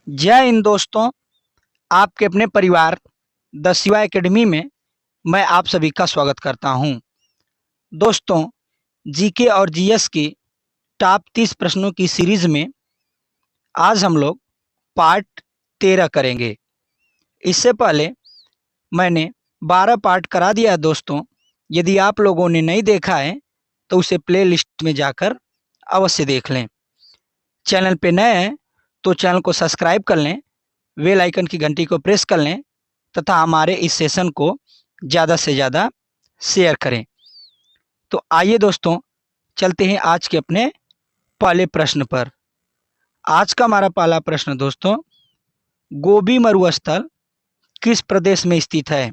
जय हिंद दोस्तों। आपके अपने परिवार द शिवा एकेडमी में मैं आप सभी का स्वागत करता हूं। दोस्तों, जीके और जीएस की टॉप 30 प्रश्नों की सीरीज में आज हम लोग पार्ट 13 करेंगे। इससे पहले मैंने 12 पार्ट करा दिया है दोस्तों। यदि आप लोगों ने नहीं देखा है तो उसे प्ले लिस्ट में जाकर अवश्य देख लें। चैनल पे नए हैं तो चैनल को सब्सक्राइब कर लें, बेल आइकन की घंटी को प्रेस कर लें तथा हमारे इस सेशन को ज़्यादा से ज़्यादा शेयर करें। तो आइए दोस्तों, चलते हैं आज के अपने पहले प्रश्न पर। आज का हमारा पहला प्रश्न दोस्तों, गोबी मरुस्थल किस प्रदेश में स्थित है?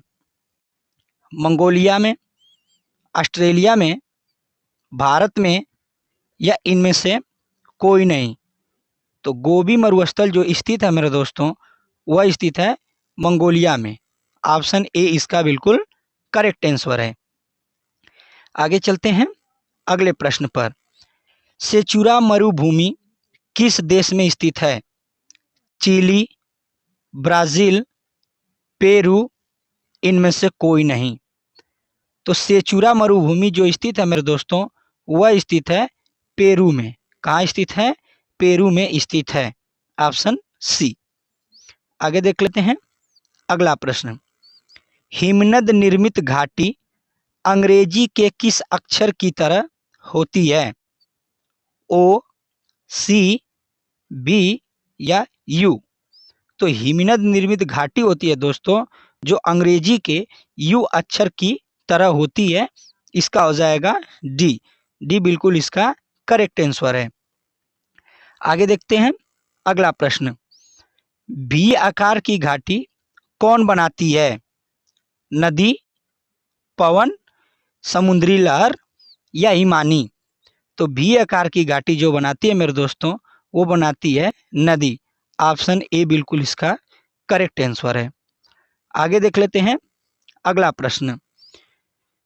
मंगोलिया में, ऑस्ट्रेलिया में, भारत में या इनमें से कोई नहीं? तो गोबी मरुस्थल जो स्थित है मेरे दोस्तों, वह स्थित है मंगोलिया में। ऑप्शन ए इसका बिल्कुल करेक्ट आंसर है। आगे चलते हैं अगले प्रश्न पर। सेचुरा मरुभूमि किस देश में स्थित है? चिली, ब्राज़ील, पेरू, इनमें से कोई नहीं? तो सेचुरा मरुभूमि जो स्थित है मेरे दोस्तों, वह स्थित है पेरू में। कहाँ स्थित है? पेरू में स्थित है। Option C. आगे देख लेते हैं अगला प्रश्न। हिमनद निर्मित घाटी अंग्रेजी के किस अक्षर की तरह होती है? ओ, सी, बी या यू? तो हिमनद निर्मित घाटी होती है दोस्तों जो अंग्रेजी के यू अक्षर की तरह होती है। इसका हो जाएगा डी। डी बिल्कुल इसका करेक्ट आंसर है। आगे देखते हैं अगला प्रश्न। भी आकार की घाटी कौन बनाती है? नदी, पवन, समुद्री लहर या हिमानी? तो भी आकार की घाटी जो बनाती है मेरे दोस्तों, वो बनाती है नदी। ऑप्शन ए बिल्कुल इसका करेक्ट आंसर है। आगे देख लेते हैं अगला प्रश्न।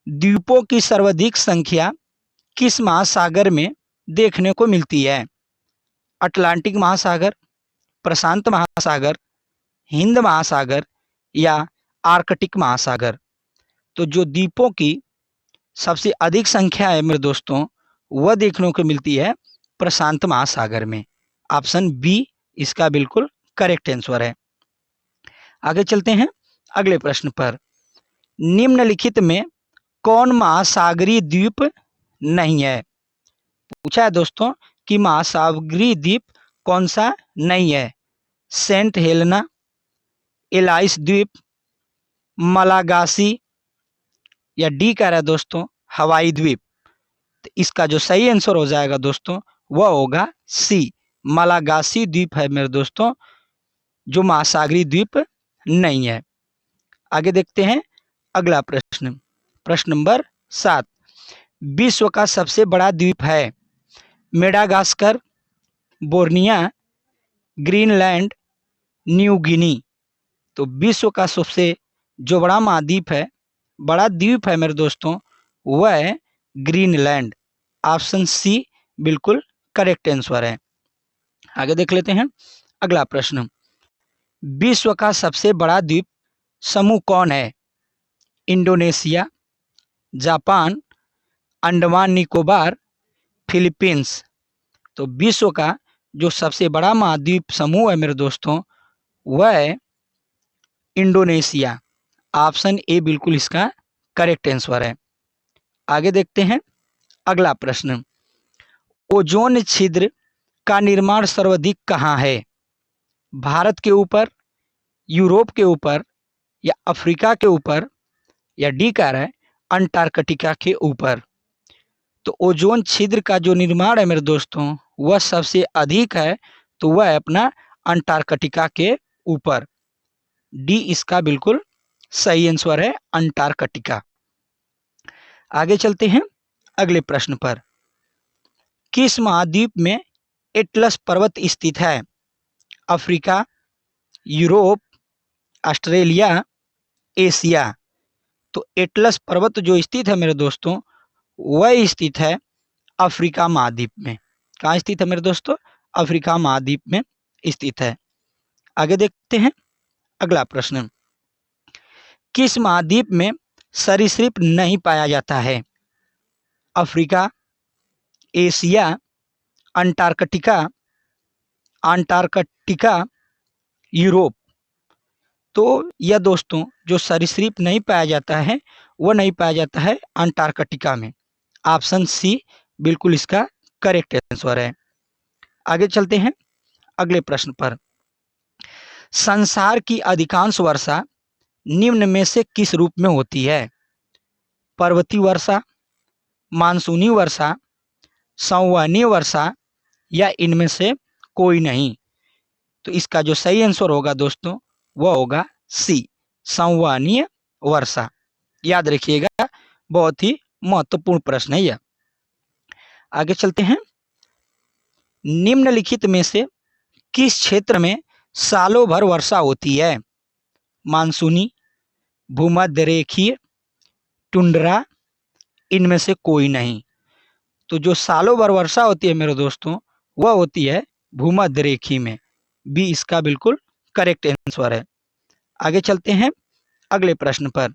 द्वीपों की सर्वाधिक संख्या किस महासागर में देखने को मिलती है? अटलांटिक महासागर, प्रशांत महासागर, हिंद महासागर या आर्कटिक महासागर? तो जो द्वीपों की सबसे अधिक संख्या है मेरे दोस्तों, वह देखने को मिलती है प्रशांत महासागर में। ऑप्शन बी इसका बिल्कुल करेक्ट आंसर है। आगे चलते हैं अगले प्रश्न पर। निम्नलिखित में कौन महासागरीय द्वीप नहीं है? पूछा है दोस्तों कि महासागरीय द्वीप कौन सा नहीं है। सेंट हेलेना, एलाइस द्वीप, मलागासी या डी कह रहा है दोस्तों हवाई द्वीप? तो इसका जो सही आंसर हो जाएगा दोस्तों, वह होगा सी। मलागासी द्वीप है मेरे दोस्तों जो महासागरीय द्वीप नहीं है। आगे देखते हैं अगला प्रश्न। प्रश्न नंबर 7। विश्व का सबसे बड़ा द्वीप है? Madagascar, Borneo, Greenland, New Guinea? तो विश्व का सबसे जो बड़ा महाद्वीप है, बड़ा द्वीप है मेरे दोस्तों, वह है ग्रीनलैंड। ऑप्शन सी बिल्कुल करेक्ट आंसर है। आगे देख लेते हैं अगला प्रश्न। विश्व का सबसे बड़ा द्वीप समूह कौन है? Indonesia, Japan, Andaman Nicobar, Philippines? तो विश्व का जो सबसे बड़ा महाद्वीप समूह है मेरे दोस्तों, वह है इंडोनेशिया। ऑप्शन ए बिल्कुल इसका करेक्ट आंसर है। आगे देखते हैं अगला प्रश्न। ओजोन छिद्र का निर्माण सर्वाधिक कहाँ है? भारत के ऊपर, यूरोप के ऊपर या अफ्रीका के ऊपर या डी कह रहा है अंटार्कटिका के ऊपर? तो ओजोन छिद्र का जो निर्माण है मेरे दोस्तों, वह सबसे अधिक है, तो वह है अपना अंटार्कटिका के ऊपर। डी इसका बिल्कुल सही आंसर है, अंटार्कटिका। आगे चलते हैं अगले प्रश्न पर। किस महाद्वीप में एटलस पर्वत स्थित है? Africa, Europe, Australia, Asia? तो एटलस पर्वत जो स्थित है मेरे दोस्तों, वह स्थित है अफ्रीका महाद्वीप में। कहाँ स्थित है मेरे दोस्तों? अफ्रीका महाद्वीप में स्थित है। आगे देखते हैं अगला प्रश्न। किस महाद्वीप में सरीसृप नहीं पाया जाता है? Africa, Asia, Antarctica, Antarctica, Europe. तो यह दोस्तों जो सरीसृप नहीं पाया जाता है वह नहीं पाया जाता है अंटार्कटिका में। ऑप्शन सी बिल्कुल इसका करेक्ट आंसर है। आगे चलते हैं अगले प्रश्न पर। संसार की अधिकांश वर्षा निम्न में से किस रूप में होती है? पर्वतीय वर्षा, मानसूनी वर्षा, संवहनीय वर्षा या इनमें से कोई नहीं? तो इसका जो सही आंसर होगा दोस्तों वह होगा सी, संवहनीय वर्षा। याद रखिएगा, बहुत ही महत्वपूर्ण प्रश्न है यह। आगे चलते हैं। निम्नलिखित में से किस क्षेत्र में सालों भर वर्षा होती है? मानसूनी, भूमध्य रेखीय, टुंड्रा, इनमें से कोई नहीं? तो जो सालों भर वर्षा होती है मेरे दोस्तों वह होती है भूमध्य रेखी में। बी इसका बिल्कुल करेक्ट आंसर है। आगे चलते हैं अगले प्रश्न पर।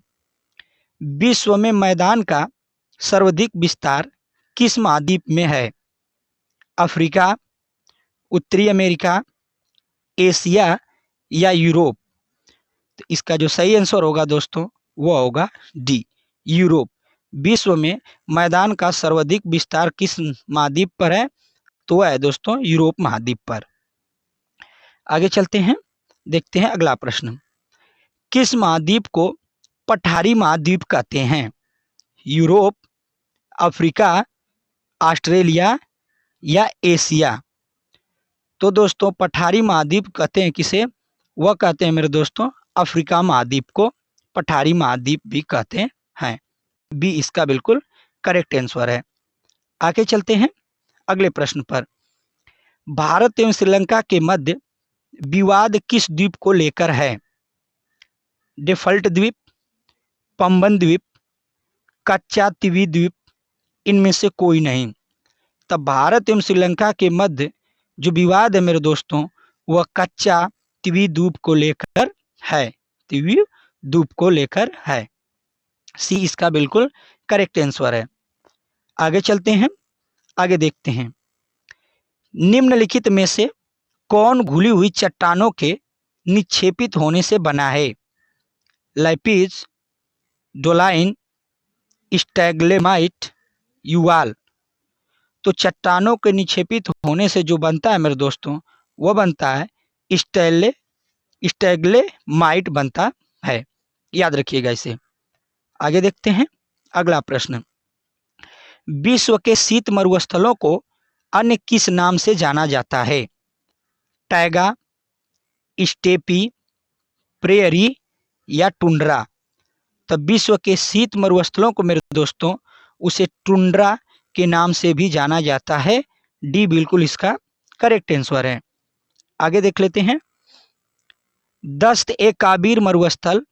विश्व में मैदान का सर्वाधिक विस्तार किस महाद्वीप में है? अफ्रीका, उत्तरी अमेरिका, एशिया या यूरोप? तो इसका जो सही आंसर होगा दोस्तों वह होगा डी, यूरोप। विश्व में मैदान का सर्वाधिक विस्तार किस महाद्वीप पर है? तो वह है दोस्तों यूरोप महाद्वीप पर। आगे चलते हैं, देखते हैं अगला प्रश्न। किस महाद्वीप को पठारी महाद्वीप कहते हैं? यूरोप, अफ्रीका, ऑस्ट्रेलिया या एशिया? तो दोस्तों पठारी महाद्वीप कहते हैं किसे? वह कहते हैं मेरे दोस्तों अफ्रीका महाद्वीप को पठारी महाद्वीप भी कहते हैं। बी इसका बिल्कुल करेक्ट आंसर है। आगे चलते हैं अगले प्रश्न पर। भारत एवं श्रीलंका के मध्य विवाद किस द्वीप को लेकर है? डिफल्ट द्वीप, पंबन द्वीप, कच्चा तिवी द्वीप, इनमें से कोई नहीं? तब भारत एवं श्रीलंका के मध्य जो विवाद है मेरे दोस्तों वह कच्चा तिवी द्वीप को लेकर है। तिवी द्वीप को लेकर है। सी इसका बिल्कुल करेक्ट आंसर है। आगे चलते हैं, आगे देखते हैं। निम्नलिखित में से कौन घुली हुई चट्टानों के निक्षेपित होने से बना है? लैपिज, डोलाइन, स्टैग्लेमाइट, यूवाल? तो चट्टानों के निक्षेपित होने से जो बनता है मेरे दोस्तों वह बनता है स्टैग्लेमाइट बनता है। याद रखिएगा इसे। आगे देखते हैं अगला प्रश्न। विश्व के शीत मरुस्थलों को अन्य किस नाम से जाना जाता है? टैगा, स्टेपी, प्रेयरी या टुंड्रा? तो विश्व के शीत मरुस्थलों को मेरे दोस्तों उसे टुंड्रा के नाम से भी जाना जाता है। डी बिल्कुल इसका करेक्ट आंसर है। आगे देख लेते हैं। दस्त-ए-काबिर मरुस्थल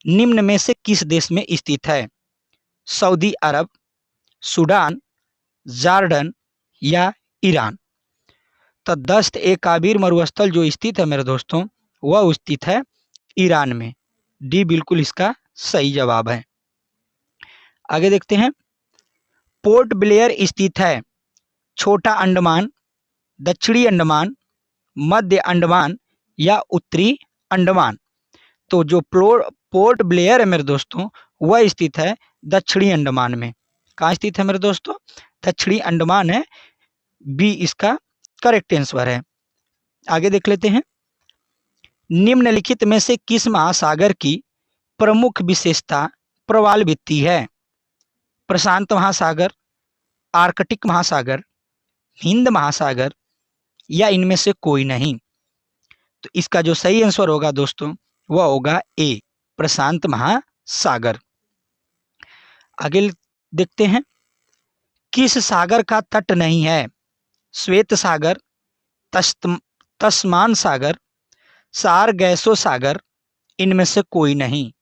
निम्न में से किस देश में स्थित है? सऊदी अरब, सूडान, जॉर्डन या ईरान? तो दस्त-ए-काबिर मरुस्थल जो स्थित है मेरे दोस्तों वह स्थित है ईरान में। डी बिल्कुल इसका सही जवाब है। आगे देखते हैं। पोर्ट ब्लेयर स्थित है छोटा अंडमान, दक्षिणी अंडमान, मध्य अंडमान या उत्तरी अंडमान? तो जो पोर्ट ब्लेयर है मेरे दोस्तों वह स्थित है दक्षिणी अंडमान में। कहाँ स्थित है मेरे दोस्तों? दक्षिणी अंडमान है। बी इसका करेक्ट आंसर है। आगे देख लेते हैं। निम्नलिखित में से किस महासागर की प्रमुख विशेषता प्रवाल भित्ति है? प्रशांत महासागर, आर्कटिक महासागर, हिंद महासागर या इनमें से कोई नहीं? तो इसका जो सही आंसर होगा दोस्तों वह होगा ए, प्रशांत महासागर। आगे देखते हैं। किस सागर का तट नहीं है? श्वेत सागर, तस्मान सागर, सारगैसो सागर, इनमें से कोई नहीं?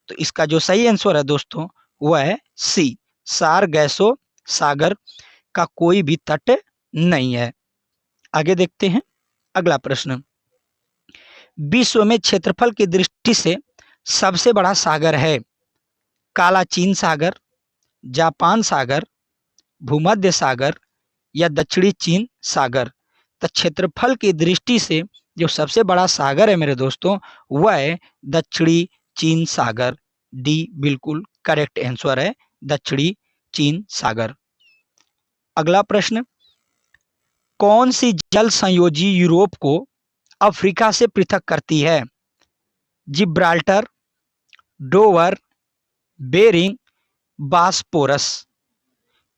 तो इसका जो सही आंसर है दोस्तों वह है सी, सारगैसो सागर का कोई भी तट नहीं है। आगे देखते हैं अगला प्रश्न। विश्व में क्षेत्रफल की दृष्टि से सबसे बड़ा सागर है? काला चीन सागर, जापान सागर, भूमध्य सागर या दक्षिणी चीन सागर? तो क्षेत्रफल की दृष्टि से जो सबसे बड़ा सागर है मेरे दोस्तों, वह है दक्षिणी चीन सागर। डी बिल्कुल करेक्ट आंसर है, दक्षिणी चीन सागर। अगला प्रश्न, कौन सी जल संयोजी यूरोप को अफ्रीका से पृथक करती है? Gibraltar, Dover, Bering, Bosporus?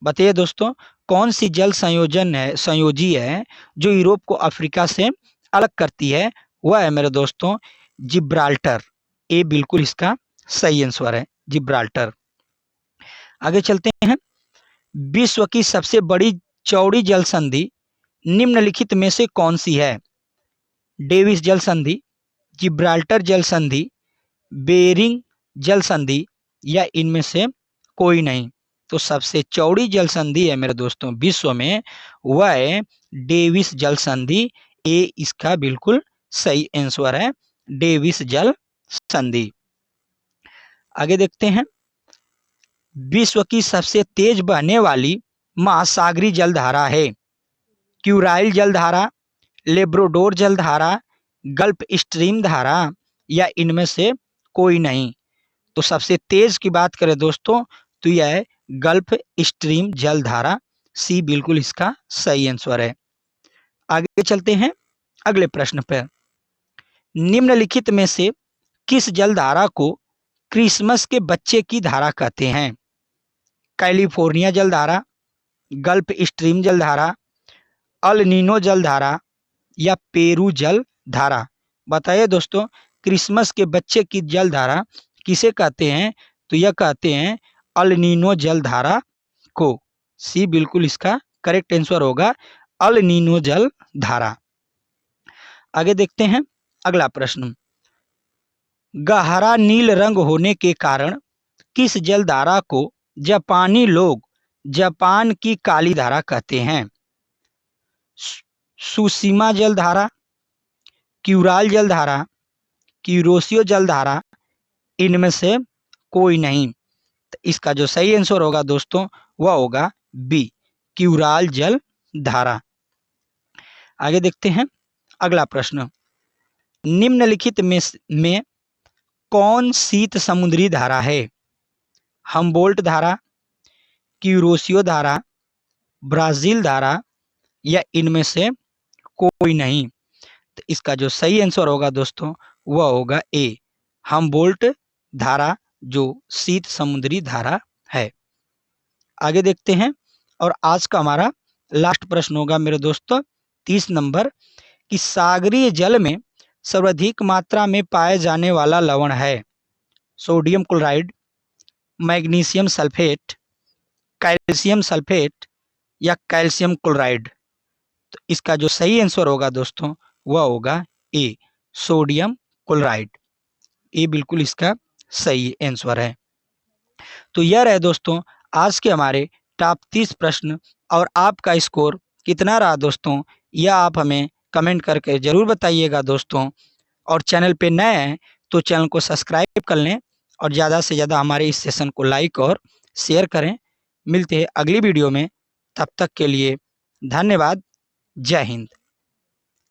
बताइए दोस्तों, कौन सी जल संयोजी है जो यूरोप को अफ्रीका से अलग करती है? वह है मेरे दोस्तों जिब्राल्टर। ए बिल्कुल इसका सही आंसर है, जिब्राल्टर। आगे चलते हैं। विश्व की सबसे बड़ी चौड़ी जल संधि निम्नलिखित में से कौन सी है? डेविस जल संधि, जिब्राल्टर जल संधि, बेरिंग जल संधि या इनमें से कोई नहीं? तो सबसे चौड़ी जल संधि है मेरे दोस्तों विश्व में, वह है डेविस जल संधि। ए इसका बिल्कुल सही आंसर है, डेविस जल संधि। आगे देखते हैं। विश्व की सबसे तेज बहने वाली महासागरीय जलधारा है? क्यूराइल जलधारा, लेब्रोडोर जलधारा, गल्फ स्ट्रीम धारा या इनमें से कोई नहीं? तो सबसे तेज की बात करें दोस्तों तो यह है गल्फ स्ट्रीम जलधारा। सी बिल्कुल इसका सही आंसर है। आगे चलते हैं अगले प्रश्न पर। निम्नलिखित में से किस जलधारा को क्रिसमस के बच्चे की धारा कहते हैं? कैलिफोर्निया जलधारा, गल्फ स्ट्रीम जलधारा, अल नीनो जलधारा या पेरू जलधारा? बताइए दोस्तों, क्रिसमस के बच्चे की जलधारा किसे कहते हैं? तो यह कहते हैं अल नीनो जलधारा को। सी बिल्कुल इसका करेक्ट आंसर होगा, अल नीनो जलधारा। आगे देखते हैं अगला प्रश्न। गहरा नील रंग होने के कारण किस जलधारा को जापानी लोग जापान की काली धारा कहते हैं? सुसीमा जलधारा, क्यूराल जलधारा, क्यूरोसियो जलधारा, इनमें से कोई नहीं? तो इसका जो सही आंसर होगा दोस्तों वह होगा बी, क्यूराल जल धारा। आगे देखते हैं अगला प्रश्न। निम्नलिखित में कौन शीत समुद्री धारा है? हम्बोल्ट धारा, क्यूरोसियो धारा, ब्राजील धारा या इनमें से कोई नहीं? तो इसका जो सही आंसर होगा दोस्तों वह होगा ए, हम्बोल्ट धारा, जो शीत समुद्री धारा है। आगे देखते हैं और आज का हमारा लास्ट प्रश्न होगा मेरे दोस्तों 30 नंबर, कि सागरीय जल में सर्वाधिक मात्रा में पाए जाने वाला लवण है? Sodium chloride, magnesium sulphate, calcium sulphate या कैल्शियम क्लोराइड? तो इसका जो सही आंसर होगा दोस्तों वह होगा ए, सोडियम क्लोराइड। ए बिल्कुल इसका सही आंसर है। तो यह रहे दोस्तों आज के हमारे टॉप 30 प्रश्न, और आपका स्कोर कितना रहा दोस्तों यह आप हमें कमेंट करके ज़रूर बताइएगा दोस्तों। और चैनल पे नए हैं तो चैनल को सब्सक्राइब कर लें और ज़्यादा से ज़्यादा हमारे इस सेशन को लाइक और शेयर करें। मिलते हैं अगली वीडियो में, तब तक के लिए धन्यवाद। जय हिंद।